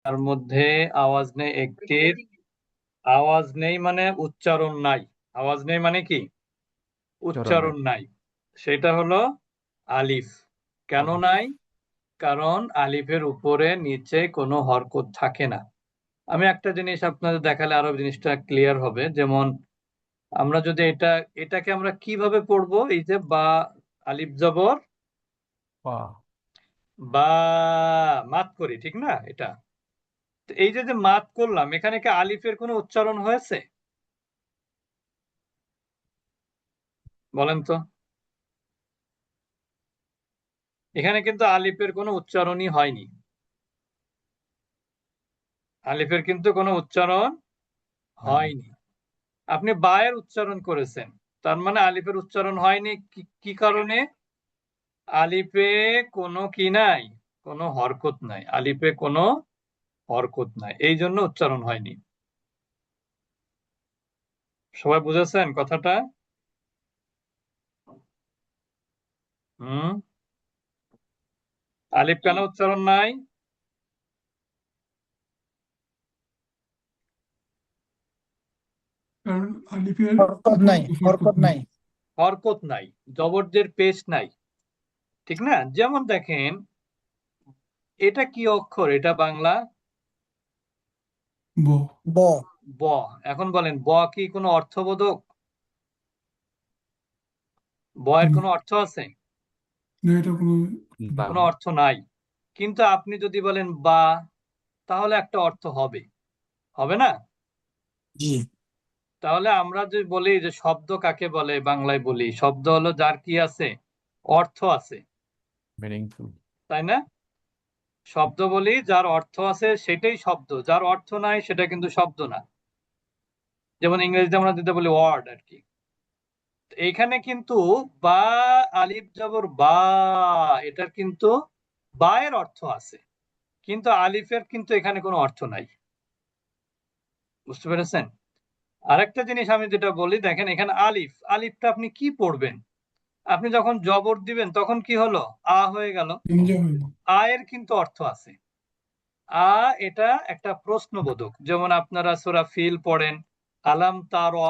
তার মধ্যে আওয়াজ নেই একটির। আওয়াজ নেই মানে উচ্চারণ নাই। আওয়াজ নেই মানে কি? উচ্চারণ নাই। সেটা হলো আলিফ। কেন আলিফ। নাই? কারণ আলিফের উপরে নিচে কোনো হরকত থাকে না। আমি একটা জিনিস আপনাদের দেখালে আরো জিনিসটা ক্লিয়ার হবে। যেমন আমরা যদি এটাকে আমরা কিভাবে পড়বো, এই যে বা, আলিফ জবর বা। বা, মাত করি, ঠিক না? এটা তো এই যে যে মাত করলাম, এখানে কি আলিফের কোনো উচ্চারণ হয়েছে? বলেন তো। এখানে কিন্তু আলিফের কোনো উচ্চারণই হয়নি। আলিফের কিন্তু কোনো উচ্চারণ হয়নি। হয়নি। আপনি বায়ের উচ্চারণ করেছেন, তার মানে আলিফের উচ্চারণ হয়নি। কি কারণে? আলিফে কোনো কি নাই, কোনো হরকত নাই। আলিফে কোনো হরকত নাই, এই জন্য উচ্চারণ হয়নি। সবাই বুঝেছেন কথাটা? হুম। আলিফ কেন উচ্চারণ নাই? কারণ আলিফের হরকত নাই, উপরে হরকত নেই। হরকত নাই, জবরদের পেশ নাই, ঠিক না? যেমন দেখেন, এটা কি অক্ষর? এটা বাংলা ব। ব। ব। এখন বলেন, ব কি কোনো অর্থবোধক? ব এর কোনো অর্থ আছে? না, এটা কোনো না। কোনো অর্থ নাই। কিন্তু আপনি যদি বলেন বা, তাহলে একটা অর্থ হবে, হবে না? জি। তাহলে আমরা যে বলি যে শব্দ কাকে বলে, বাংলায় বলি শব্দ হলো যার কি আছে, অর্থ আছে, মিনিংফুল। তাই না? শব্দ বলি যার অর্থ আছে সেটাই শব্দ, যার অর্থ নাই সেটা কিন্তু শব্দ না। যেমন ইংরেজিতে আমরা যেটা বলি ওয়ার্ড আর কি। এইখানে কিন্তু বা, আলিফ জবর বা, এটার কিন্তু বা এর অর্থ আছে, কিন্তু আলিফের কিন্তু এখানে কোনো অর্থ নাই। বুঝতে পেরেছেন? আরেকটা জিনিস আমি যেটা বলি, দেখেন এখানে আলিফ, আলিফটা আপনি কি পড়বেন? আপনি যখন জবর দিবেন তখন কি হলো? আ হয়ে গেল। হামজা হইল। আ এর কিন্তু অর্থ আছে। আ, এটা একটা প্রশ্নবোধক। যেমন আপনারা সূরা ফিল পড়েন, আলাম তারা,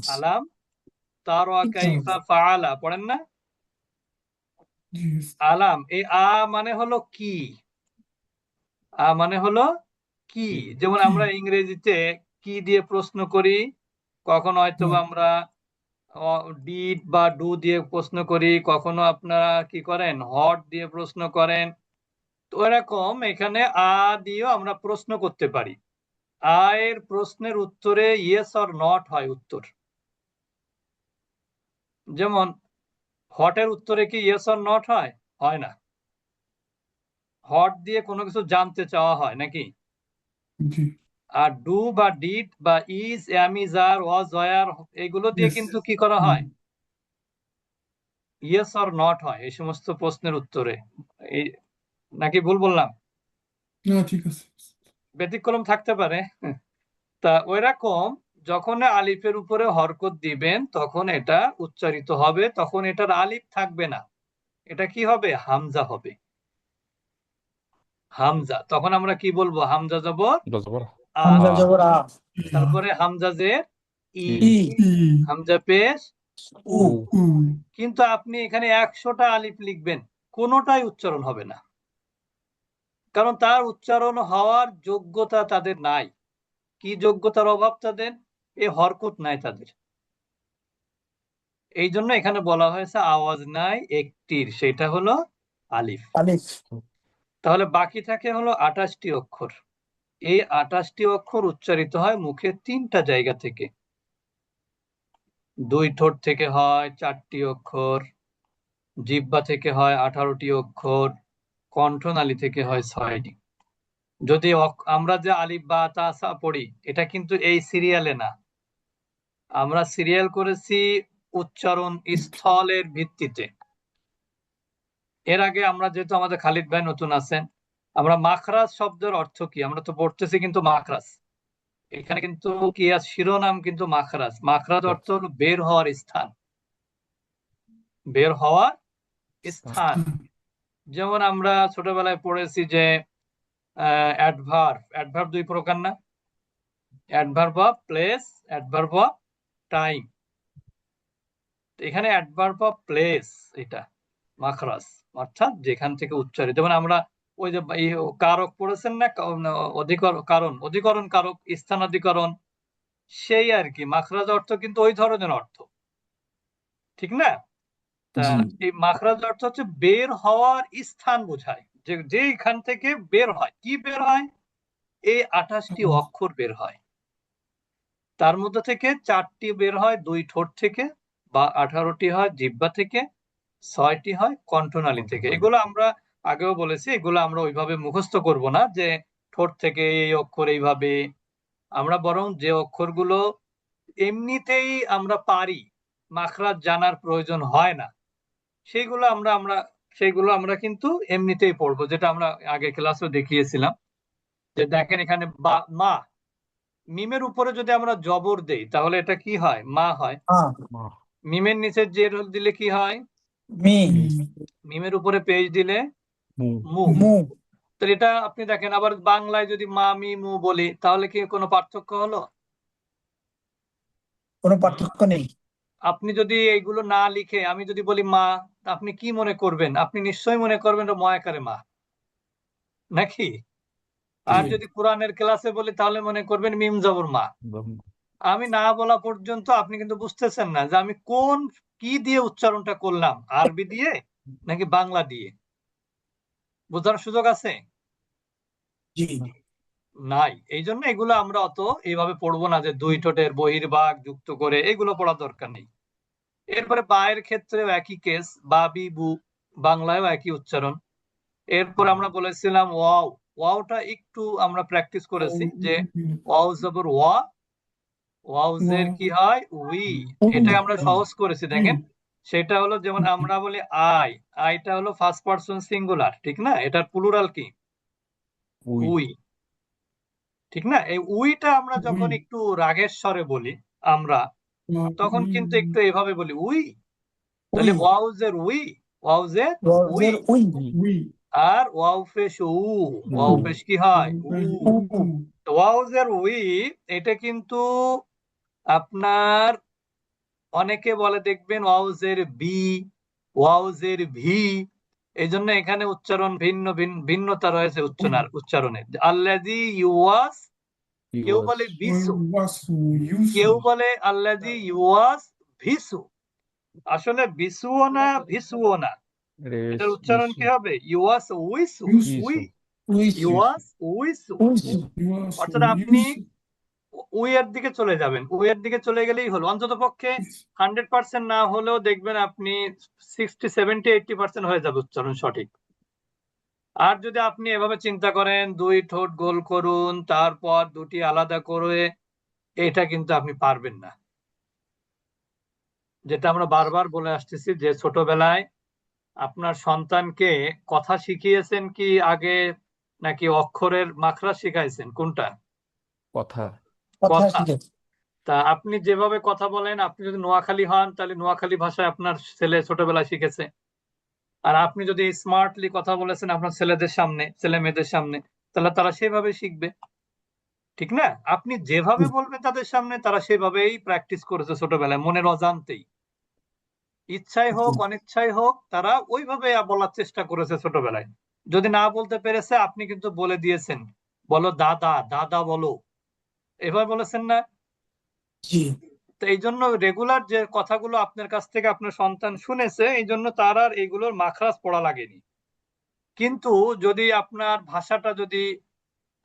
আলাম তারা কাইফা ফাআলা, পড়েন না? জি। আলাম, এই আ মানে হলো কি? আ মানে হলো কি? যেমন কি? আমরা ইংরেজিতে কি দিয়ে প্রশ্ন করি, কখনো হয়তো বা হোয়াট? আমরা ডিড বা ডু দিয়ে প্রশ্ন করি, কখনো আপনারা কি করেন, হট দিয়ে প্রশ্ন করেন। তো এরকম এখানে আ দিয়েও আমরা প্রশ্ন করতে পারি। আ এর প্রশ্নের উত্তরে ইয়েস অর নট হয় উত্তর। যেমন হটের উত্তরে কি ইয়েস অর নট হয়? হয় না। হট দিয়ে কোনো কিছু জানতে চাওয়া হয় নাকি? জি। আর ডু বা ডিড বা is, am, is, are, was, were, এগুলো দিয়ে ইয়েস। কিন্তু কি করা হয়? ইয়েস অর নট হয় এই সমস্ত প্রশ্নের উত্তরে। এই, নাকি ভুল বললাম? না, ঠিক আছে। ব্যতিক্রম থাকতে পারে। তা ওইরকম যখন আলিফের উপরে হরকত দিবেন তখন এটা উচ্চারিত হবে, তখন এটার আলিফ থাকবে না, এটা কি হবে? হামজা হবে। হামজা, তখন আমরা কি বলবো? হামজা জবর জবর আ, হামজা আ। জবর আ। তারপরে হামজা জের ই, ই। ই। ই। হামজা পেশ উ। উ। উ। কিন্তু আপনি এখানে 100টা আলিফ লিখবেন, কোনোটাই উচ্চারণ হবে না, কারণ তার উচ্চারণ হওয়ার যোগ্যতা তাদের নাই। কি যোগ্যতার অভাব তাদের? এ হরকত নাই তাদের। এই জন্য এখানে বলা হয়েছে আওয়াজ নাই একটির, সেটা হলো আলিফ। আলিফ। তাহলে বাকি থাকে হলো 28টি অক্ষর। এই 28টি অক্ষর উচ্চারিত হয় মুখে 3টা জায়গা থেকে। 2 ঠোঁট থেকে হয় 4টি অক্ষর, জিহ্বা থেকে হয় 18টি অক্ষর, কণ্ঠনালী থেকে হয় 6টি। যদি আমরা যে আলিফ বা তা সা পড়ি, এটা কিন্তু এই সিরিয়ালে না। আমরা সিরিয়াল করেছি উচ্চারণ স্থলের ভিত্তিতে। এর আগে আমরা যেহেতু, আমাদের খালিদ ভাই নতুন আছেন, আমরা মাখরাজ শব্দের অর্থ কি আমরা তো পড়তেছি কিন্তু মাখরাজ। এখানে কিন্তু কি আছে? শিরোনাম কিন্তু মাখরাজ। মাখরাজ অর্থ হলো বের হওয়ার স্থান, বের হওয়ার স্থান। যেমন আমরা ছোটবেলায় পড়েছি যে অ্যাডভার্ব দুই প্রকার না, adverb of place, adverb of time. এখানে অ্যাডভার্ব অফ প্লেস, এটা মাখরাজ, অর্থাৎ যেখান থেকে উচ্চারিত। যেমন আমরা ওই যে কারক পড়েছেন না, অধিকরণ কারক, স্থানাধিকরণ, সেই আর কি। মাখরাজ অর্থ কিন্তু ওই ধরনের অর্থ, ঠিক না? তা জি এই মাখরাজ অর্থ হচ্ছে বের হওয়ার স্থান বোঝায়, যে যেখান থেকে বের হয়। কি বের হয়? এই 28টি অক্ষর বের হয়, তার মধ্যে থেকে 4টি বের হয় দুই ঠোঁট থেকে, বা 18টি হয় জিহ্বা থেকে, 6টি হয় কণ্ঠনালী থেকে। কণ্ঠনালী। এগুলো আমরা আগেও বলেছি, এগুলো আমরা ওইভাবে মুখস্থ করব না যে ঠোঁট থেকে এই অক্ষর এইভাবে। আমরা বরং যে অক্ষরগুলো এমনিতেই আমরা পারি, মাখরাজ জানার প্রয়োজন হয় না, সেইগুলো আমরা কিন্তু এমনিতেই পড়বো, যেটা আমরা আগে ক্লাসেও দেখিয়েছিলাম। যে দেখেন এখানে মা, মিমের উপরে যদি আমরা জবর দেই তাহলে এটা কি হয়? মা হয়। মা মিমের নিচে জের দিলে কি হয়? মি মিমের উপরে পেজ দিলে মু মু। মু তো এটা আপনি দেখেন, আবার বাংলায় যদি মা মি মু বলি তাহলে কি কোনো পার্থক্য হলো? কোনো পার্থক্য নেই। আপনি যদি এইগুলো না লিখে আমি যদি বলি মা, আপনি কি মনে করবেন? আপনি নিশ্চয়ই মনে করবেন এটা ময়াকারে মা, নাকি? আর জি। যদি কোরআনের ক্লাসে বলি তাহলে মনে করবেন মিম জবর মা। আমি না বলা পর্যন্ত আপনি কিন্তু বুঝতেছেন না যে আমি কি দিয়ে উচ্চারণটা করলাম, আরবি দিয়ে নাকি বাংলা দিয়ে। বোঝার সুযোগ আছে? জি নাই। এই জন্য এগুলো আমরা অত এইভাবে পড়বো না, যে দুই ঠোঁটের বহির্ভাগ যুক্ত করে, এগুলো পড়ার দরকার নেই। এরপরে বায়ের ক্ষেত্রেও একই কেস, বা বি বু, বাংলায়ও একই উচ্চারণ। এরপর আমরা বলেছিলাম ওয়াও, ওয়াওটা একটু আমরা প্র্যাকটিস করেছি, যে ওয়াও জবর ওয়া, ওয়াউজের কি হয়? উই। এটা আমরা সহজ করেছি, দেখেন। সেটা হলো যেমন আমরা বলি আইটা হলো ফার্স্ট পারসন সিঙ্গুলার, ঠিক না? এটার প্লুরাল কি? উই উই, ঠিক না? এই উইটা আমরা যখন একটু রাগের স্বরে বলি আমরা, তখন কিন্তু একটু এভাবে বলি উই। তাহলে ওয়াউজের উই, ওয়াউজের উই। উই উই আর ওয়াও পেশ ওয়াও পেশ কি হয়? ওয়াউজের উই। এটা কিন্তু আপনার অনেকে বলে দেখবেন ওয়াউজের বি, ওয়াউজের ভি। এই জন্য এখানে উচ্চারণ ভিন্নতা রয়েছে উচ্চারণে। আল্লাযী ইউয়াস, কেউ বলে বিসু, কেউ বলে আল্লাযী ইউয়াস ভিসু। আসলে বিসুও না ভিসুও না, এটার উচ্চারণ কি হবে? ইউয়াস উইসু, উই, ইউয়াস উইসু। অর্থাৎ আপনি উই এর দিকে চলে যাবেন, উই এর দিকে চলে গেলেই হলো। অন্তত পক্ষে 100% না হলেও দেখবেন আপনি 60, 70, 80% হয়ে যাবে উচ্চারণ সঠিক। আর যদি আপনি এভাবে চিন্তা করেন দুই ঠোঁট গোল করুন তারপর দুটি আলাদা করে, এটা কিন্তু আপনি পারবেন না। যেটা আমরা বারবার বলে আসতেছি, যে ছোটবেলায় আপনার সন্তানকে কথা শিখিয়েছেন কি আগে, নাকি অক্ষরের মাখরা শিখাইছেন? কোনটা? কথা কথা কথা। শিখেছে। তা আপনি যেভাবে কথা বলেন, আপনি যদি নোয়াখালী হন তাহলে নোয়াখালী ভাষায় আপনার ছেলে ছোটবেলায় শিখেছে। আর আপনি যদি স্মার্টলি কথা বলেছেন আপনার ছেলেদের সামনে, ছেলে মেয়েদের সামনে, তাহলে তারা সেভাবে শিখবে, ঠিক না? আপনি যেভাবে বলবেন তাদের সামনে, তারা সেভাবেই প্র্যাকটিস করেছে ছোটবেলায়, মনের অজান্তেই। ইচ্ছাই হোক অনিচ্ছাই হোক, তারা ওইভাবে বলার চেষ্টা করেছে ছোটবেলায়। যদি না বলতে পেরেছে, আপনি কিন্তু বলে দিয়েছেন, বলো দাদা, দাদা বলো, এভাবে বলেছেন না? জি তো এই জন্য রেগুলার যে কথাগুলো আপনার কাছ থেকে আপনার সন্তান শুনেছে, এই জন্য তার আর এইগুলোর মাখরাজ পড়া লাগেনি। কিন্তু যদি আপনার ভাষাটা যদি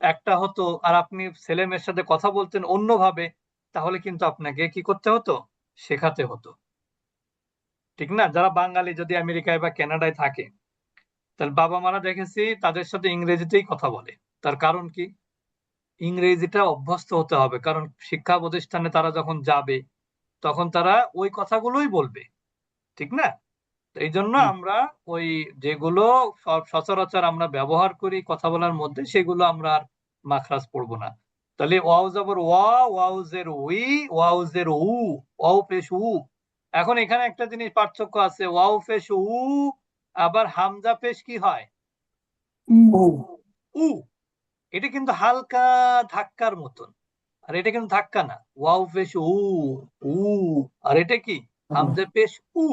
একটা হতো আর আপনি ছেলে মেয়ের সাথে কথা বলতেন অন্যভাবে, তাহলে কিন্তু আপনাকে কি করতে হতো? শেখাতে হতো, ঠিক না? যারা বাঙালি যদি আমেরিকায় বা কানাডায় থাকে, তাহলে বাবা মারা দেখেছি তাদের সাথে ইংরেজিতেই কথা বলে। তার কারণ কি? ইংরেজিটা অভ্যস্ত হতে হবে, কারণ শিক্ষা প্রতিষ্ঠানে তারা যখন যাবে তখন তারা ওই কথাগুলোই বলবে, ঠিক না? এই জন্য আমরা ওই যেগুলো সচরাচর আমরা ব্যবহার করি কথা বলার মধ্যে, সেগুলো আমরা আর মাখরাজ পড়বো না। তাহলে ওয়াও জবর ওয়া, ওয়াউজের উই, ওয়াউজের উ, ওয়াও পেশ উ। এখন এখানে একটা জিনিস পার্থক্য আছে, ওয়াও পেশ উ, আবার হামজা পেশ কি হয়? উ উ। এটা কিন্তু হালকা ধাক্কার মতন, আর এটা কিন্তু ধাক্কা না। ওয়াও পেশ উ, উ। আর এটা কি? হামজা পেশ উ।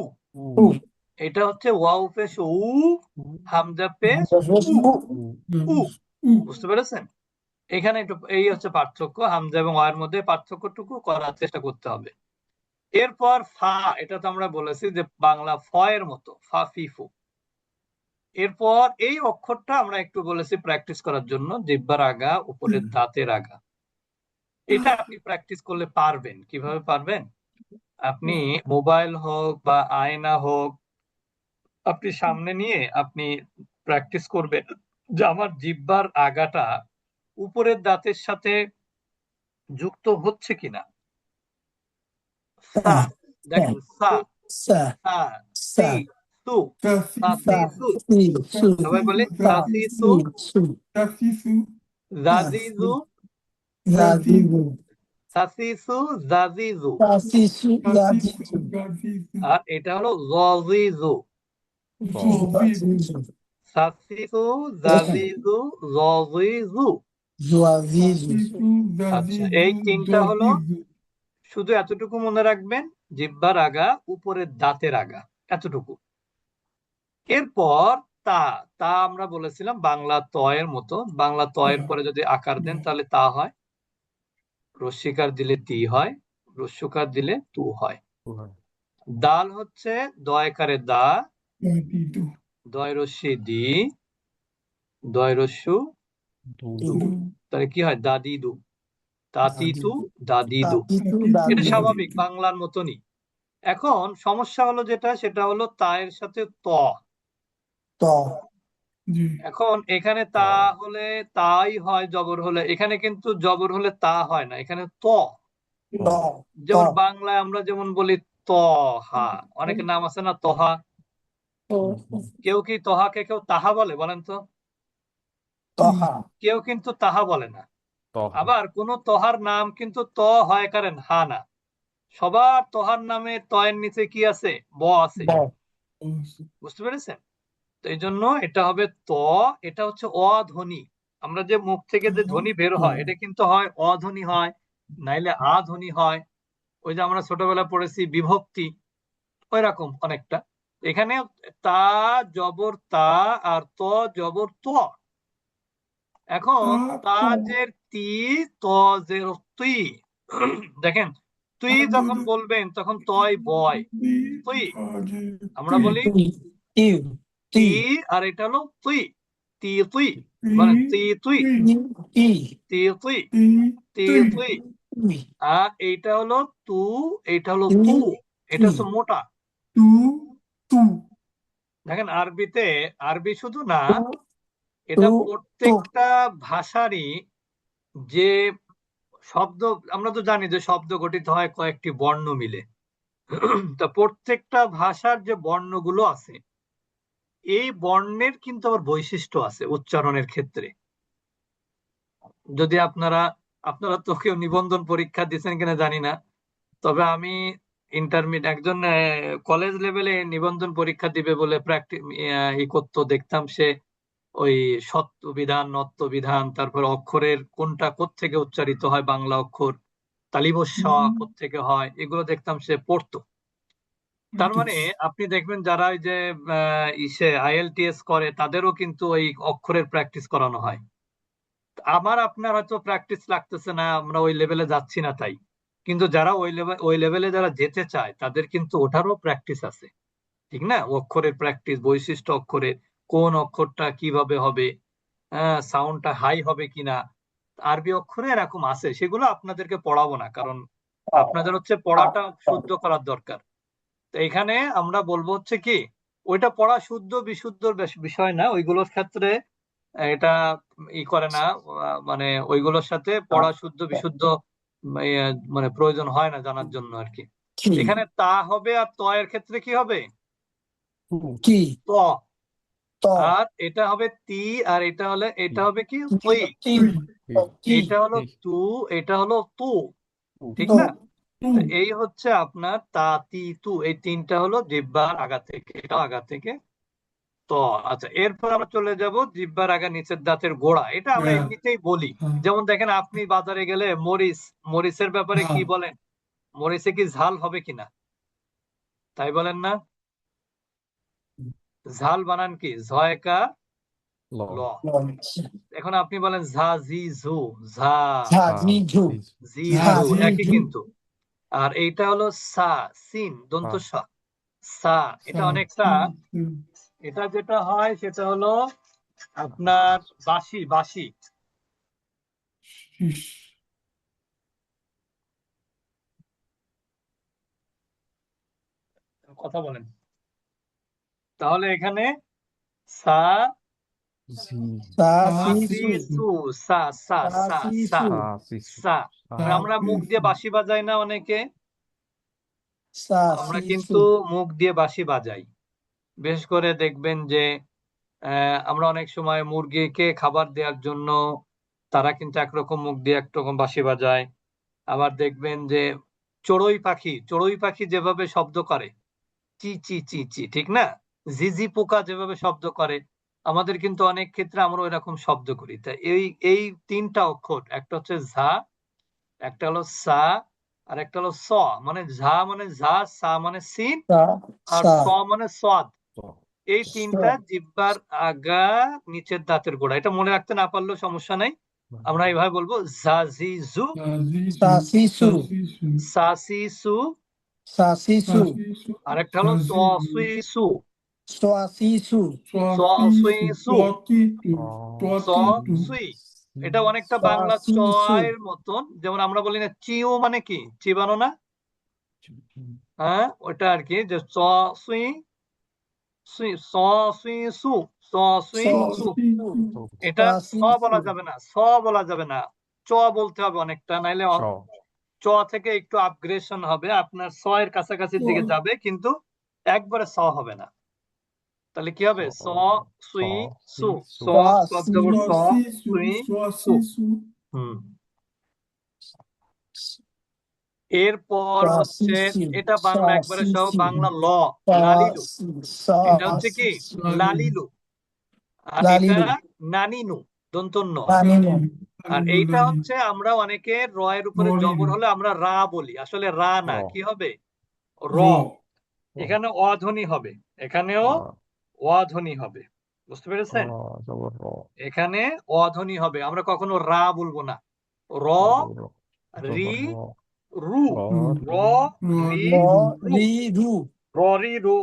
উ এটা হচ্ছে ওয়াও পেশ উ, হামজা পেশ উ, উ। বুঝতে পেরেছেন? এখানে একটু এই হচ্ছে পার্থক্য, হামজা এবং ওয়ার মধ্যে পার্থক্যটুকু করার চেষ্টা করতে হবে। এরপর ফা, এটা তো আমরা বলেছি যে বাংলা ফ এর মতো, ফা ফি ফু। এরপর এই অক্ষরটা আমরা একটু বলেছি প্র্যাকটিস করার জন্য, জিহ্বার আগা, উপরের দাঁতের আগা। এটা আপনি প্র্যাকটিস করলে পারবেন। কিভাবে পারবেন? আপনি মোবাইল হোক বা আয়না হোক, আপনি সামনে নিয়ে আপনি প্র্যাকটিস করবেন যে আমার জিহ্বার আগাটা উপরের দাঁতের সাথে যুক্ত হচ্ছে কিনা। সা, দেখেন সা, সা সা, সা সি, সু, সা, সি, সু। সি সু সবাই বলি সা, সি, সু, Tasisu, জাজিজু, জাজিজু সাসিসু, জাজিজু। তাসিসু জাজিজু Gazizu, আর এটা হলো জজিজু। Zozizu, সাসিসু, জাজিজু, জজিজু। জুয়াজিজু Tasisu, আচ্ছা, Zazizu, এই তিনটা হলো, Zozizu. শুধু এতটুকু মনে রাখবেন, জিহ্বার আগা, উপরের দাঁতের আগা, এতটুকু। এরপর তা, তা আমরা বলেছিলাম বাংলা ত এর মতো। বাংলা ত এর পরে যদি আকার দেন তাহলে তা হয়, রস্যিকার দিলে তি হয়, রস্যকার দিলে তু হয়। দাল হচ্ছে দয়কারে দা, Dadidu, দয় রস্যি দি, দয় রস্যু দু Du, তাহলে কি হয়? দাদিদু, তাতিতু, দাদিদু। তাতিতু এটা দাদিদু স্বাভাবিক বাংলার মতনই। এখন সমস্যা হলো যেটা, সেটা হলো তায়ের সাথে ত। ত Ji, এখন এখানে তা হলে তাই হয় জবর হলে, এখানে কিন্তু জবর হলে তা হয় না, এখানে ত। ত যেমন বাংলায় আমরা যেমন বলি তহা, অনেকের নাম আছে না তহা। কেউ কি তহাকে কেউ তাহা বলে? বলেন তো। তহা কেউ কিন্তু তাহা বলে না। তহা আবার কোন তহার নাম কিন্তু ত হয় কারেন হা না। সবার তহার নামে তয়ের নিচে কি আছে? ব আছে। ব Os, বুঝতে পেরেছেন? তো এই জন্য এটা হবে ত। এটা হচ্ছে অধ্বনি। আমরা যে মুখ থেকে যে ধ্বনি বের হয়, এটা কিন্তু হয় অধ্বনি হয়, নাইলে আধ্বনি হয়। ওই যে আমরা ছোটবেলা পড়েছি বিভক্তি, ওই রকম অনেকটা। এখানে তা জবর তা, আর ত জবর ত। এখন তাজের তি, তজের তুই। দেখেন, তুই যখন বলবেন তখন তয় বয়, তুই। আমরা বলি ইউ তি, আর এটা হলো তুই, তি তুই। মানে তি তুই, ই তি তুই, তি তুই। উই আর এইটা হলো তু, এইটা হলো তুই, তু। এটা তুই। হচ্ছে মোটা। Tu, Tu, দেখেন আরবিতে, আরবি শুধু না, তু এটা তো প্রত্যেকটা ভাষারই যে শব্দ, আমরা তো জানি যে শব্দ গঠিত হয় কয়েকটি বর্ণ মিলে। তা প্রত্যেকটা ভাষার যে বর্ণগুলো আছে, এই বর্ণের কিন্তু আবার বৈশিষ্ট্য আছে উচ্চারণের ক্ষেত্রে। যদি আপনারা, আপনারা তো কেউ নিবন্ধন পরীক্ষা দিচ্ছেন কিনা জানি না, তবে আমি ইন্টারমিডিয়েট একজন কলেজ লেভেলে নিবন্ধন পরীক্ষা দিবে বলে প্র্যাকটিস ই করতো, দেখতাম সে ওই সত্য বিধান, নত্য বিধান, তারপর অক্ষরের কোনটা কোত্থেকে উচ্চারিত হয়, বাংলা অক্ষর তালিবস্য কোত্থেকে হয়, এগুলো দেখতাম সে পড়তো। তার মানে আপনি দেখবেন যারা ওই যে ইসে আইএলটিএস করে, তাদেরও কিন্তু ওই অক্ষরের প্র্যাকটিস করানো হয়। আমার আপনার হয়তো প্র্যাকটিস লাগতেছে না, আমরা ওই লেভেলে যাচ্ছি না তাই, কিন্তু যারা ওই লেভেলে যারা যেতে চায়, তাদের কিন্তু ওঠারও প্র্যাকটিস আছে, ঠিক না? অক্ষরের প্র্যাকটিস, বৈশিষ্ট্য অক্ষরের, কোন অক্ষরটা কিভাবে হবে, সাউন্ডটা হাই হবে কিনা। আরবি অক্ষরে এরকম আছে, সেগুলো আপনাদেরকে পড়াবো না, কারণ আপনাদের হচ্ছে পড়াটা শুদ্ধ করার দরকার। তো এখানে আমরা বলবো হচ্ছে কি, ওইটা পড়া শুদ্ধ বিশুদ্ধর বিষয় না, ওইগুলোর ক্ষেত্রে এটা ই করে না, মানে ওইগুলোর সাথে পড়া শুদ্ধ বিশুদ্ধ মানে প্রয়োজন হয় না জানার জন্য আর কি। এখানে তা হবে, আর ত এর ক্ষেত্রে কি হবে? কি ত। ত আর এটা হবে তি, আর এটা হলে, এটা হবে কি? তুই। এটা হলো তু, এটা হলো তু, ঠিক না? তো এই হচ্ছে আপনার তা, তি, তু, এই তিনটা হলো জিহ্বার আগা থেকে, এটা আগা থেকে ত। আচ্ছা, এরপর আমরা চলে যাব জিহ্বার আগে নিচের দাঁতের গোড়া। এটা আমরা হ্যাঁ এমনিতেই বলি। হ্যাঁ যেমন দেখেন, আপনি বাজারে গেলে মরিচের ব্যাপারে কি হ্যাঁ বলেন? মরিচে কি ঝাল হবে কিনা, তাই বলেন না? ঝাল বানান কি? ঝয়কা ল ল। লঞ্চ এখন আপনি বলেন ঝা জি ঝু, ঝা ঝাঁঝি ঝু জি ঝু, ঝাঁঝি একই ঝু কিন্তু। আর এইটা হলো সা, সিন দন্ত স, সা। এটা সা অনেকটা, সি সু এটা যেটা হয় সেটা হলো আপনার বাঁশি। শিস কথা বলেন। তাহলে এখানে সা জি সা সা সি সি সি সু সু সু, সা সা সা সা সি সা সু সা শিশু সা। সা সা আমরা সি মুখ দিয়ে সু বাঁশি বাজাই না অনেকে? সা আমরা সি কিন্তু সু মুখ দিয়ে বাঁশি বাজাই। বিশেষ করে দেখবেন যে আমরা অনেক সময় মুরগিকে খাবার দেওয়ার জন্য তারা কিন্তু একরকম মুখ দিয়ে একরকম বাঁশি বাজায়। আবার দেখবেন যে চড়ুই পাখি যেভাবে শব্দ করে, চি চি চি চি, ঠিক না? ঝিঝি পোকা যেভাবে শব্দ করে, আমাদের কিন্তু অনেক ক্ষেত্রে আমরা ওইরকম শব্দ করি। তাই এই তিনটা অক্ষর, একটা হচ্ছে ঝা, একটা হলো সা, আর একটা হলো স। মানে ঝা মানে ঝা, সা মানে সিন, সা আর সা স মানে সাদ। ত এই তিনটা জিহ্বার আগা নিচের দাঁতের গোড়া। এটা মনে রাখতে না পারলেও সমস্যা নাই, আমরা এইভাবে বলবো জাজিজু, সা জি সা জু সি সু সা সি সু সাসিসু, সা সি সা সু সি সু আরেকটা সা হলো জি জু সসুইসু, সোয়া সি সু সা সি সু সসুইসু, টোয়াতি টু টোয়াতি টু সসুই। এটা অনেকটা সোয়া বাংলা সি সু চয়ের মতন। যেমন আমরা বলি না চিও মানে কি? চিবানো না? হ্যাঁ, ওটা আর কি, যে সসুই সুই, সসুইসু, সা সসুইসু। সি সু এটা সোয়া স সি বলা সু যাবে না, স বলা যাবে না, চ বলতে হবে অনেকটা, নাইলে শ চ থেকে একটু আপগ্রেশন হবে, আপনার স এর কাছাকাছির দিকে স যাবে, কিন্তু একবারে স হবে না। তাহলে কি হবে? স স সুই সি সু, স সু সোয়া সি শব্দ স সা সি সু সুই সা সু। সি সু হুম। এরপর সোয়া সি হচ্ছে, সি এটা বাংলা সোয়া একবারে সি সহ, সি বাংলা ল, সোয়া লালিলু। সি এটা সোয়া হচ্ছে সি কি? লালিলু। আর এটা লালিলু নানিনু, দন্তন্য। লানিনু লানি আর লানি এইটা লানি হচ্ছে, আমরা অনেকে র এর উপরে জবর ররিলু হলে আমরা রা বলি, আসলে রা না, র কি হবে? র। র এখানে অধ্বনি হবে, এখানেও অধ্বনি হবে। বুঝতে পেরেছেন? জবর র এখানে অধ্বনি হবে, আমরা কখনো রা বলবো না। র, রি, জবর রু, র র, রি রি, র রু রু, রি রু ররি রু,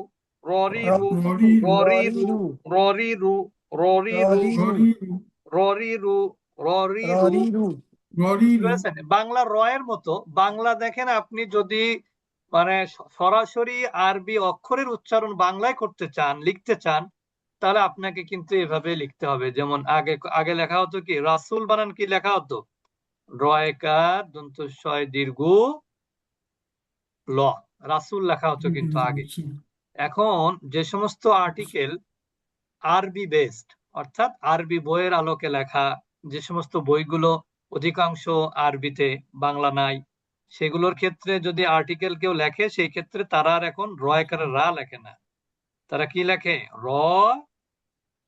ররি রু, ররি রু ররি ররি রু, রু ররি রু, ররি রু, ররি রু ররি রু ররি রু, ররি রু। ররি রু ররি বুঝতে রু পেরেছেন? বাংলা র এর মতো। বাংলা দেখেন, আপনি যদি মানে সরাসরি আরবি অক্ষরের উচ্চারণ বাংলায় করতে চান, লিখতে চান, তাহলে আপনাকে কিন্তু এভাবে লিখতে হবে। যেমন আগে আগে লেখা হতো কি? রাসূল বানান কি লেখা হতো? রয়কার দন্ত শয় দীর্ঘ ল, রাসূল লেখা হতো কিন্তু আগে। এখন যে সমস্ত আর্টিকেল আরবি বেসড, অর্থাৎ আরবি বইয়ের আলোকে লেখা, যে সমস্ত বইগুলো অধিকাংশ আরবিতে, বাংলা নাই, সেগুলোর ক্ষেত্রে যদি আর্টিকেল কেউ লেখে, সেই ক্ষেত্রে তারা আর এখন র আকারে রা লেখে না, তারা কি লেখে? র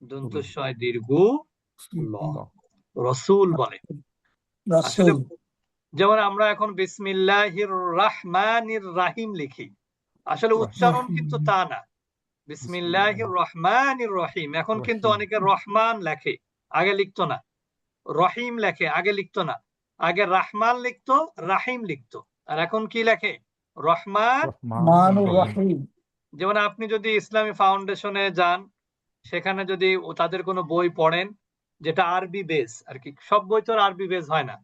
দন্তস্বয় দীর্ঘ ল, রসুল বলে। আসলে রাসূল যেমন আমরা এখন বিসমিল্লাহির রাহমানির রাহিম লিখি, আসলে উচ্চারণ কিন্তু তা না, বিসমিল্লাহির রহমানির রহিম। এখন কিন্তু অনেকে রহমান লেখে, আগে লিখতো না। রহিম লেখে, আগে লিখতো না। আগে রাহমান লিখতো, রাহিম লিখতো। আর এখন কি লেখে? রহমান মানুর রহিম। রহিম যেমন আপনি যদি ইসলামী ফাউন্ডেশনে যান, সেখানে যদি তাদের কোনো বই পড়েন যেটা আরবি বেস আর কি, সব বই তো আর আরবি বেস হয় না।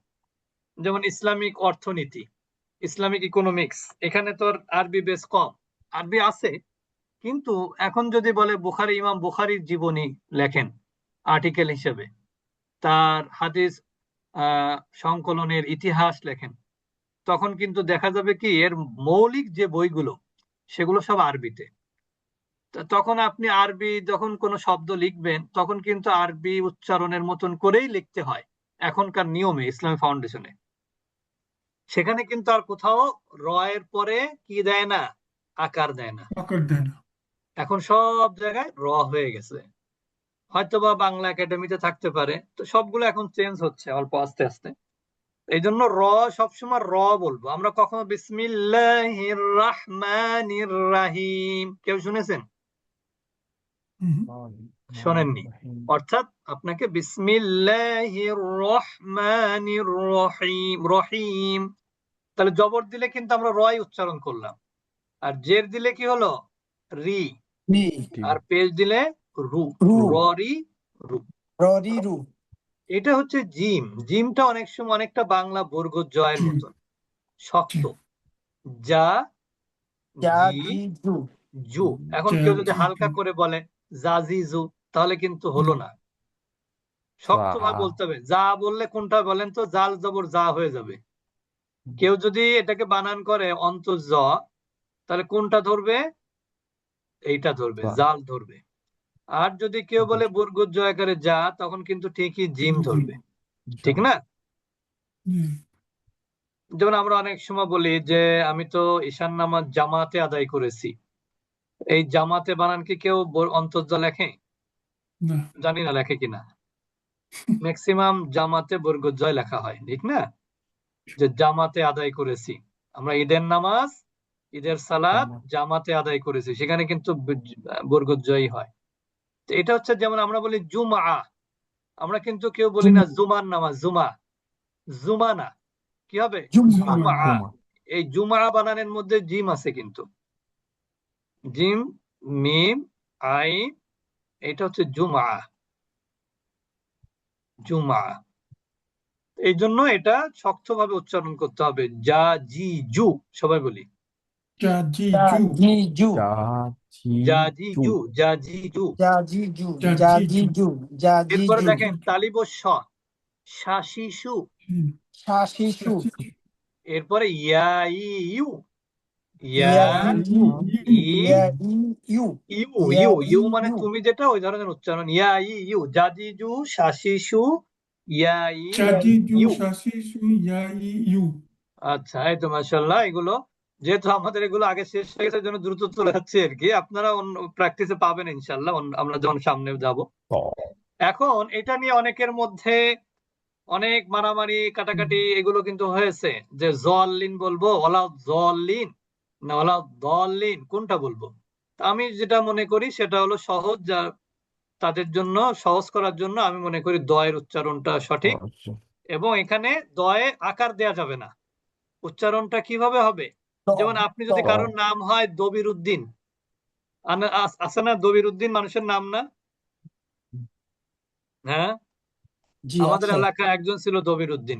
যেমন ইসলামিক অর্থনীতি, ইসলামিক ইকোনমিক্স, এখানে তো আরবি বেস কম। আরবি আছে, কিন্তু এখন যদি বলে বুখারী, ইমাম বুখারীর জীবনী লেখেন আর্টিকেল হিসেবে, তার হাদিস সংকলনের ইতিহাস লেখেন, তখন কিন্তু দেখা যাবে কি এর মৌলিক যে বইগুলো, সেগুলো সব আরবিতে। তখন আপনি আরবি যখন কোনো শব্দ লিখবেন, তখন কিন্তু আরবি উচ্চারণের মতন করেই লিখতে হয় এখনকার নিয়মে, ইসলামী ফাউন্ডেশনে। সেখানে কিন্তু আর কোথাও র এর পরে কি দেয় না? আকার দেয় না। আকার দেয় না এখন সব জায়গায় র হয়ে গেছে, হয়তোবা বাংলা একাডেমিতে থাকতে পারে, তো সবগুলো এখন চেঞ্জ হচ্ছে অল্প আস্তে আস্তে। এই জন্য র সবসময় র বলবো আমরা, কখনো বিসমিল্লাহির রাহমানির রাহিম কেউ শুনেছেন? শোনেননি। অর্থাৎ আপনাকে বিসমিল্লাহির রহমানির রহিম, রহিম, তাহলে জবর দিলে কিন্তু আমরা রয় উচ্চারণ করলাম, আর জের দিলে কি হলো? রি, রি আর পেশ দিলে রু, রু ররি রু। ররি রু এটা হচ্ছে জিম। জিমটা অনেক সময় অনেকটা বাংলা বর্গ জয়ের মতন শক্ত। যা, জা জি, জি জু জু। এখন কেউ যদি হালকা করে বলে জাজি জু, তাহলে কিন্তু হলো না, শক্ত ভাবে বলতে হবে। যা বললে কোনটা বলেন তো? জাল জবর যা হয়ে যাবে। কেউ যদি এটাকে বানান করে অন্তর জ, তাহলে কোনটা ধরবে? এইটা ধরবে, জাল ধরবে। আর যদি কেউ বলে বর্গ জয়াকারে যা, তখন কিন্তু ঠিকই জিম ধরবে, ঠিক না? যেমন আমরা অনেক সময় বলি যে আমি তো ঈশান নামাজ জামাতে আদায় করেছি, এই জামাতে বানান কি কেউ অন্তর্জা লেখে? না, জানি না লেখে কিনা। ম্যাক্সিমাম জামাতে বর্গজয় লেখা হয়, ঠিক না? যে জামাতে আদায় করেছি, আমরা ঈদের নামাজ, ঈদের সালাত জামাতে আদায় করেছি, সেখানে কিন্তু বর্গজয়ই হয়। তো এটা হচ্ছে যেমন আমরা বলি জুমা, আমরা কিন্তু কেউ বলি না জুমার নামাজ, জুমা, জুমা না, কি হবে? জুমা জুমা। এই জুমা বানানের মধ্যে জিম আছে কিন্তু, জিম, মিম, আইন, এটা হচ্ছে জুমা, জুমা। এই জন্য এটা শক্তভাবে উচ্চারণ করতে হবে, যা জি জু, সবাই বলি যা জি জা জু, জি জু যা জি জু, যা জি জু। জা জি জু যা জা জি জি জু। জু জা জি এরপরে জু দেখেন তালিব স, সা শিশু, শা শিশু এরপরে ইয়া ই ইউ, ইয়া ইয়া ই ই ইয়া ই ইউ ইউ, ইয়া ইউ, ই ইউ মানে ইউ তুমি যেটা, ওই ধরনের উচ্চারণ। ইয়া ই ইউ, যা জি জু, সা শিশু, ইয়া ই যা জি জু, ইউ। শা শি শু, ইয়া ই ইউ। আচ্ছা, এই তো মাশাআল্লাহ। এগুলো যেহেতু আমাদের এগুলো আগে শেষ হয়ে গেছে, জন্য দ্রুত চলে যাচ্ছে আর কি। আপনারা অন্য প্র্যাকটিসে পাবেন ইনশাআল্লাহ, আমরা যখন সামনে যাব। এখন এটা নিয়ে অনেকের মধ্যে অনেক মারামারি কাটাকাটি এগুলো কিন্তু হয়েছে, যে জল্লিন বলবো, ওলা জল্লিন না ওলা দল্লিন, কোনটা বলবো? তা আমি যেটা মনে করি সেটা হলো সহজ, যা তাদের জন্য সহজ করার জন্য আমি মনে করি দয়ের উচ্চারণটা সঠিক, এবং এখানে দয়ে আকার দেয়া যাবে না। উচ্চারণটা কিভাবে হবে? যেমন আপনি যদি কারোর নাম হয় দবির উদ্দিন, আছে না দবির উদ্দিন মানুষের নাম না? হ্যাঁ, জি আমাদের আছে এলাকায় একজন ছিল দবির উদ্দিন।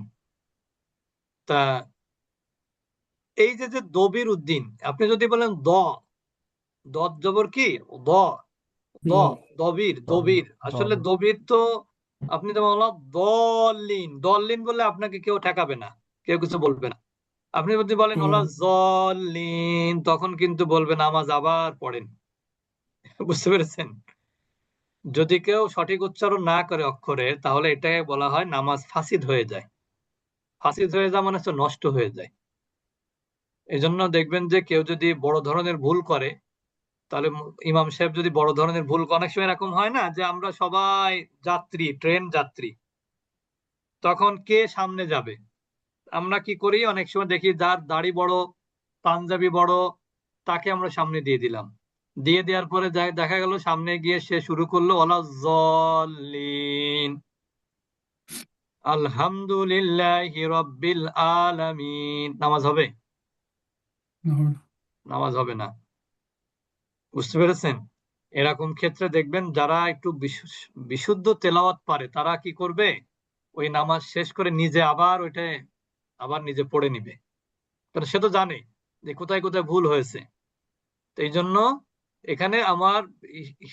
তা এই যে যে দবির উদ্দিন, আপনি যদি বলেন দ জবর কি দ, দ, দবির, দবির, আসলে দবির তো আপনি তো বললাম দলিন, দলিন বললে আপনাকে কেউ ঠেকাবে না, কেউ কিছু বলবে না। আপনি যদি বলেন ওলা জলিন, তখন কিন্তু বলবে নামাজ আবার পড়েন। বুঝতে পেরেছেন? যদি কেউ সঠিক উচ্চারণ না করে অক্ষরের, তাহলে এটাকে বলা হয় নামাজ ফাসিদ হয়ে যায়। ফাসিদ হয়ে যাওয়া মানে হচ্ছে নষ্ট হয়ে যায়। এই জন্য দেখবেন যে কেউ যদি বড় ধরনের ভুল করে, তাহলে ইমাম সাহেব যদি বড় ধরনের ভুল, অনেক সময় এরকম হয় না যে আমরা সবাই যাত্রী, ট্রেন যাত্রী, তখন কে সামনে যাবে? আমরা কি করি, অনেক সময় দেখি যার দাড়ি বড়, পাঞ্জাবি বড়, তাকে আমরা সামনে দিয়ে দিলাম। দিয়ে দেওয়ার পরে দেখা গেল সামনে গিয়ে সে শুরু করলো ওয়ালা জল্লিন, আলহামদুলিল্লাহি রাব্বিল আলামিন, নামাজ হবে? নামাজ হবে না। বুঝতে পেরেছেন? এরকম ক্ষেত্রে দেখবেন যারা একটু বিশুদ্ধ তেলাওয়াত পারে, তারা কি করবে, ওই নামাজ শেষ করে নিজে আবার ওইটা আবার নিজে পড়ে নিবে, কারণ সে তো জানে যে কোথায় কোথায় ভুল হয়েছে। তো এই জন্য এখানে আমার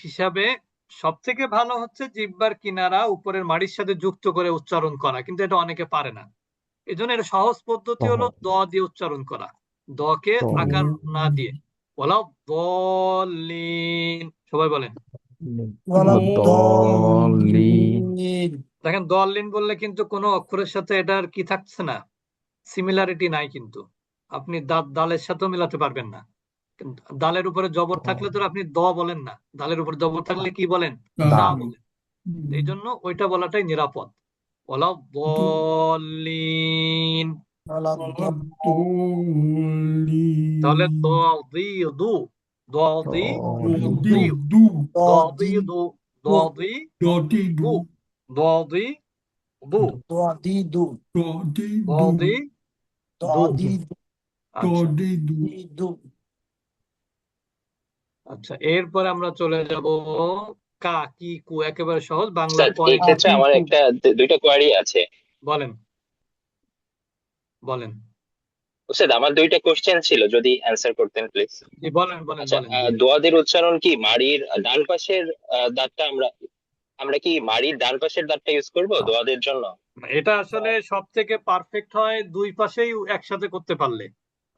হিসাবে সব থেকে ভালো হচ্ছে জিহ্বার কিনারা উপরের মাড়ির সাথে যুক্ত করে উচ্চারণ করা, কিন্তু এটা অনেকে পারে না। এই জন্য এর সহজ পদ্ধতি হলো দ দিয়ে উচ্চারণ করা, দকে আকার না দিয়ে। বলা দলিন, সবাই বলেন। দেখেন দলিন বললে কিন্তু কোনো অক্ষরের সাথে এটার কি থাকছে না, সিমিলারিটি নাই, কিন্তু আপনি দালের সাথেও মিলাতে পারবেন না। কিন্তু দালের উপরে জবর দ থাকলে তো আপনি দ বলেন না, দালের উপরে জবর থাকলে কি বলেন? দা দা দা বলেন। এই জন্য ওইটা বলাটাই নিরাপদ। বলা দু বলিন। ওয়ালা তাহলে দলিন দি দু দি দু দলি দি দু দি দি দু দু দি দদি দু দু দি দু দি দু দদি দি দু। দি আচ্ছা দদি দু দু আচ্ছা, এরপরে আমরা চলে যাব কা কি কু, একেবারে সহজ বাংলা স্যার এই কয়েক। ক্ষেত্রে আমার আকিকু একটা দুইটা কোয়ারি আছে। বলেন বলেন স্যার আমার দুইটা কোশ্চেন ছিল, যদি অ্যান্সার করতেন প্লিজ। জি, বলেন বলেন আচ্ছা, বলেন জি। দোয়াদের উচ্চারণ কি মাড়ির ডান পাশের দাঁতটা আমরা আমরা কি মাড়ির ডান পাশের দাঁতটা ইউজ করব দা দোয়াদের জন্য? এটা আসলে সব থেকে পারফেক্ট হয় দুই পাশেই একসাথে করতে পারলে,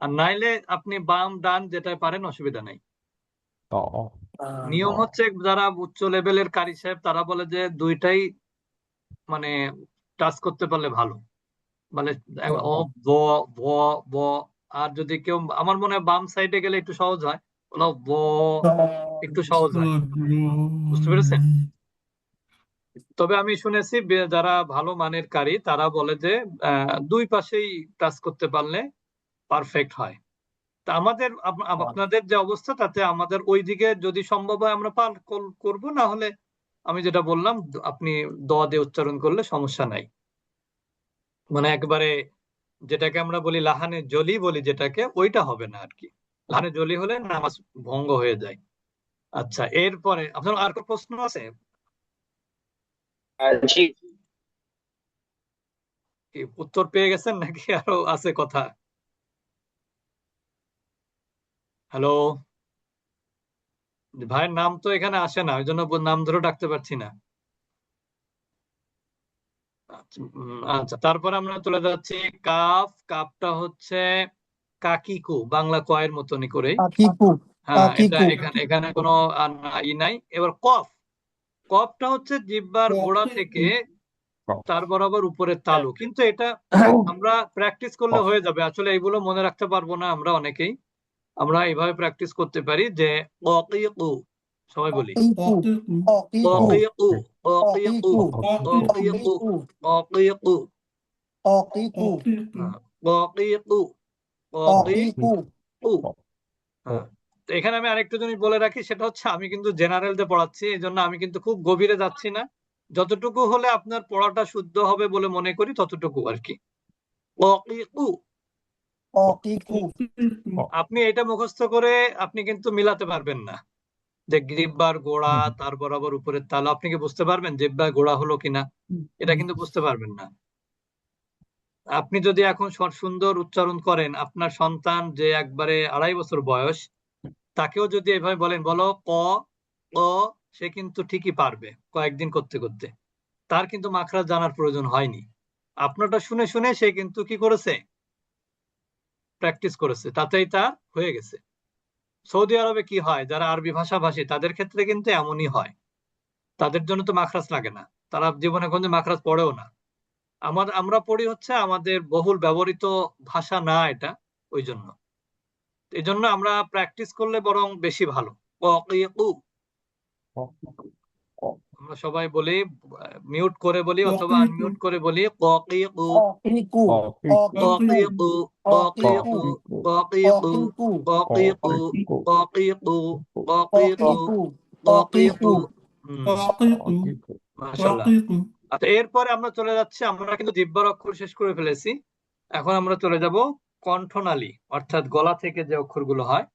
আর নাইলে আপনি বাম ডান যেটা পারেন অসুবিধা নাই। দ নিয়ম হচ্ছে যারা উচ্চ লেভেলের কারি সাহেব তারা বলে যে দুইটাই মানে টাচ করতে পারলে ভালো, মানে অ ব ব ব। আর যদি কেউ, আমার মনে হয় বাম সাইডে গেলে একটু সহজ হয়, বলো ব, একটু সহজ হয়। বুঝতে পেরেছেন? তবে আমি শুনেছি যারা ভালো মানের কারি তারা বলে যে দুই পাশেই টাচ করতে পারলে পারফেক্ট হয়। তা আমাদের আপনাদের যে অবস্থা তাতে আমাদের ওইদিকে যদি সম্ভব হয় আমরা করব, না হলে আমি যেটা বললাম আপনি দ দিয়ে উচ্চারণ করলে সমস্যা নাই। মানে একবারে যেটাকে আমরা বলি লাহানে জলি বলি যেটাকে, ওইটা হবে না আর কি। লাহানে জলি হলে নামাজ ভঙ্গ হয়ে যায়। আচ্ছা, এরপরে আপনার আর কোনো প্রশ্ন আছে? জি কি উত্তর পেয়ে গেছেন নাকি আরো আছে কথা? হ্যালো, ভাইয়ের নাম তো এখানে আসে না, ওই জন্য নাম ধরে ডাকতে পারছি না। আচ্ছা, তারপরে আমরা চলে যাচ্ছি কাফ। কাফটা হচ্ছে কাকিকু, বাংলা কয়ের মতনই করেই। আকিকু হ্যাঁ, এটা আকিকু এখানে এখানে কোনো ই নাই। এবার কফ। কফটা হচ্ছে জিহ্বার গোড়া থেকে তার বরাবর উপরের তালু, কিন্তু এটা আমরা প্র্যাকটিস করলে হয়ে যাবে। আসলে এগুলো মনে রাখতে পারবো না আমরা অনেকেই। আমরা এইভাবে প্র্যাকটিস করতে পারি যে অকিকু, সবাই বলি আকিকু অকিকু অকিকু আকিকু অকিকু আকিকু অকিকু। আকিকু হ্যাঁ, অকিকু আকিকু অকিকু। হ্যাঁ, তো এখানে আমি আরেকটু জিনিস বলে রাখি, সেটা হচ্ছে আমি কিন্তু জেনারেলতে পড়াচ্ছি, এই জন্য আমি কিন্তু খুব গভীরে যাচ্ছি না। যতটুকু হলে আপনার পড়াটা শুদ্ধ হবে বলে মনে করি ততটুকু আর কি। অকিকু। আকিকু আপনি এটা মুখস্থ করে আপনি কিন্তু মিলাতে পারবেন না যে জিহ্বার গোড়া তার বরাবর উপরের তালু। আপনি কি বুঝতে পারবেন জিহ্বার গোড়া হলো কিনা? এটা কিন্তু বুঝতে পারবেন না। আপনি যদি এখন সুন্দর উচ্চারণ করেন, আপনার সন্তান যে একবারে 2.5 বছর বয়স, তাকেও যদি এভাবে বলেন বলো ক ক, সে কিন্তু ঠিকই পারবে কয়েকদিন করতে করতে। তার কিন্তু মাখরাজ জানার প্রয়োজন হয়নি। আপনারটা শুনে শুনে সে কিন্তু কি করেছে, প্র্যাকটিস করেছে, তাতেই তার হয়ে গেছে। সৌদি আরবে কি হয়, যারা আরবি ভাষাভাষী তাদের ক্ষেত্রে কিন্তু এমনই হয়। তাদের জন্য তো মাখরাজ লাগে না, তারা জীবনে কোনো মাখরাজ পড়েও না। আমরা পড়ি হচ্ছে আমাদের বহুল ব্যবহৃত ভাষা না এটা, ওই জন্য। এই জন্য আমরা প্র্যাকটিস করলে বরং বেশি ভালো। আমরা সবাই বলি, মিউট করে বলি অথবা আনমিউট করে বলি ককিকু আকিকু ককিকু ককিকু ককিকু ককিকু ককিকু ককিকু ককিকু। মাশাআল্লাহ। আচ্ছা, এরপরে আমরা চলে যাচ্ছি, আমরা কিন্তু জিহ্বার অক্ষর শেষ করে ফেলেছি। এখন আমরা চলে যাব কণ্ঠনালী, অর্থাৎ গলা থেকে যে অক্ষরগুলো হয়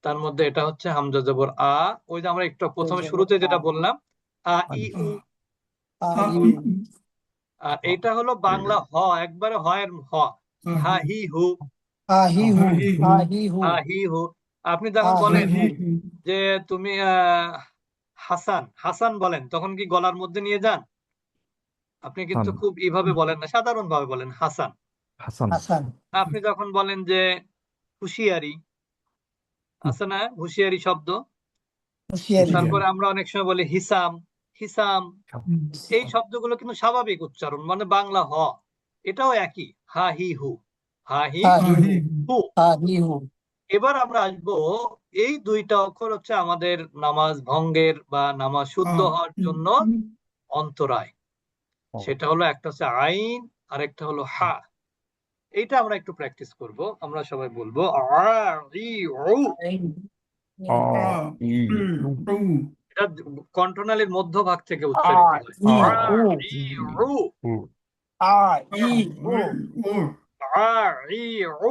তার মধ্যে এটা হচ্ছে হামজা জবর আ। ওই যে আমরা একটু প্রথমে শুরুতে যেটা বললাম আ ই উ। আর এইটা হলো বাংলা হ, একবারে হয়ের হ। হা হি হু, আহিহু আহিহু হা হি হু। আপনি যখন বলেন যে তুমি হাসান হাসান বলেন, তখন কি গলার মধ্যে নিয়ে যান? আপনি কিন্তু খুব এইভাবে বলেন না, সাধারণ ভাবে বলেন হাসান। হাসান হাসান আপনি যখন বলেন যে হুঁশিয়ারি, আছে না হুঁশিয়ারি শব্দ? হুঁশিয়ারি তারপরে আমরা অনেক সময় বলি হিসাম হিসাম। এই শব্দগুলো কিন্তু স্বাভাবিক উচ্চারণ, মানে বাংলা হ। এটাও একই, হা হি হু, হা হি আহিহু হু। আহিহু এবার আমরা আসবো, এই দুইটা অক্ষর হচ্ছে আমাদের নামাজ ভঙ্গের বা নামাজ শুদ্ধ হওয়ার জন্য অন্তরায়। সেটা হলো একটা হচ্ছে আইন আর একটা হলো হা। এইটা আমরা একটু প্র্যাকটিস করব। আমরা সবাই বলবো আ ই উ। এটা কন্ট্রোনালির মধ্যভাগ থেকে উচ্চারিত হয়। আ ই উ, আ ই উ, আ ই উ,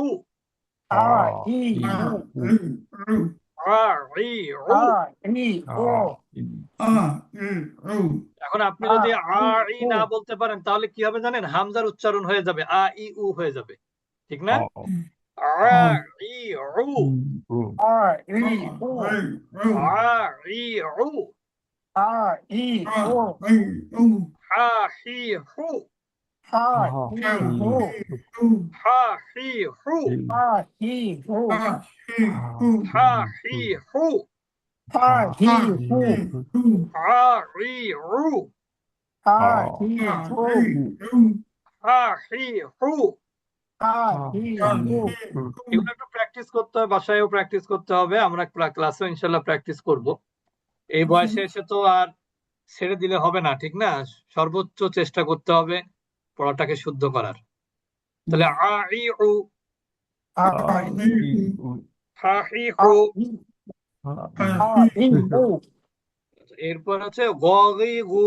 এখন আপনি যদি আ ই না বলতে পারেন তাহলে কি হবে জানেন? হামজার উচ্চারণ হয়ে যাবে, আ ই উ হয়ে যাবে, ঠিক না? আ ই উ, আ ই উ, হা হি হু, হা হি হু, হা হি হু, হা ই উ, হা হি হু। এগুলো একটু প্র্যাকটিস করতে হবে, বাসায়ও প্র্যাকটিস করতে হবে, আমরা ক্লাসেও ইনশাল্লাহ প্র্যাকটিস করব। এই বয়সে এসে তো আর ছেড়ে দিলে হবে না, ঠিক না? সর্বোচ্চ চেষ্টা করতে হবে পড়াটাকে শুদ্ধ করার। তাহলে আ ই উ, হা হি হু। এরপর হচ্ছে গ গি গু,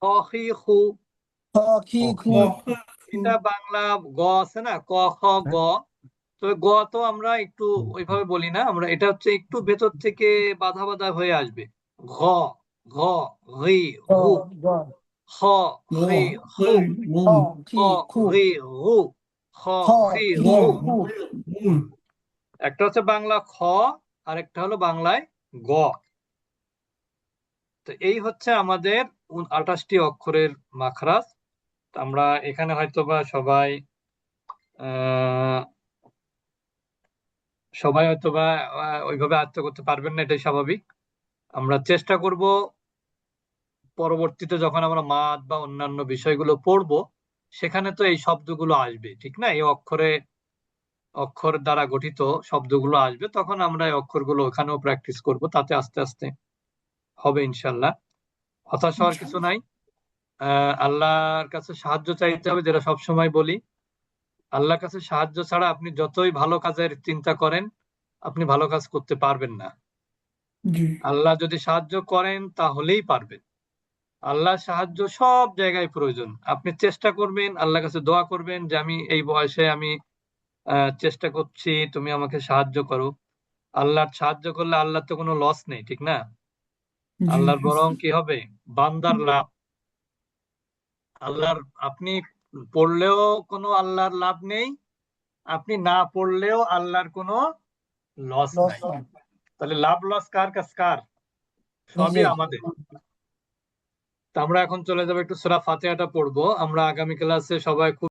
খ হি খু। এটা বাংলা গ আছে না, ক খ গ। তো গ তো আমরা একটু ওইভাবে বলি না, আমরা এটা হচ্ছে একটু ভেতর থেকে বাধা বাধা হয়ে আসবে। ঘ ঘ রি হু, খ রি হু, ক রি হু, খ রি হু। একটা হচ্ছে বাংলা খ আর একটা হলো বাংলায় গ। তো এই হচ্ছে আমাদের 28টি অক্ষরের মাখরাজ। আমরা এখানে হয়তোবা সবাই হয়তোবা ওইভাবে আয়ত্ত করতে পারবেন না, এটাই স্বাভাবিক। আমরা চেষ্টা করব পরবর্তীতে যখন আমরা মাদ বা অন্যান্য বিষয়গুলো পড়বো সেখানে তো এই শব্দগুলো আসবে, ঠিক না? এই অক্ষর দ্বারা গঠিত শব্দগুলো আসবে, তখন আমরা এই অক্ষরগুলো ওখানেও প্র্যাকটিস করব, তাতে আস্তে আস্তে হবে ইনশাল্লাহ। হতাশ হওয়ার কিছু নাই। আল্লাহর কাছে সাহায্য চাইতে হবে, যেটা সবসময় বলি। আল্লাহর কাছে সাহায্য ছাড়া আপনি যতই ভালো কাজের চিন্তা করেন, আপনি ভালো কাজ করতে পারবেন না। আল্লাহ যদি সাহায্য করেন তাহলেই পারবেন। আল্লাহর সাহায্য সব জায়গায় প্রয়োজন। আপনি চেষ্টা করবেন, আল্লাহর কাছে দোয়া করবেন যে আমি এই বয়সে আমি চেষ্টা করছি, তুমি আমাকে সাহায্য করো। আল্লাহর সাহায্য করলে আল্লাহর তো কোনো লস নেই, ঠিক না? আল্লাহর বরং কি হবে? বান্দার লাভ। আল্লাহর আপনি পড়লেও কোনো আল্লাহর লাভ নেই, আপনি না পড়লেও আল্লাহর কোনো লস নাই। তাহলে লাভ লস কার কাছে? কার? সবই আমাদের। আমরা এখন চলে যাবো একটু সূরা ফাতিহাটা পড়বো। আমরা আগামী ক্লাসে সবাই খুব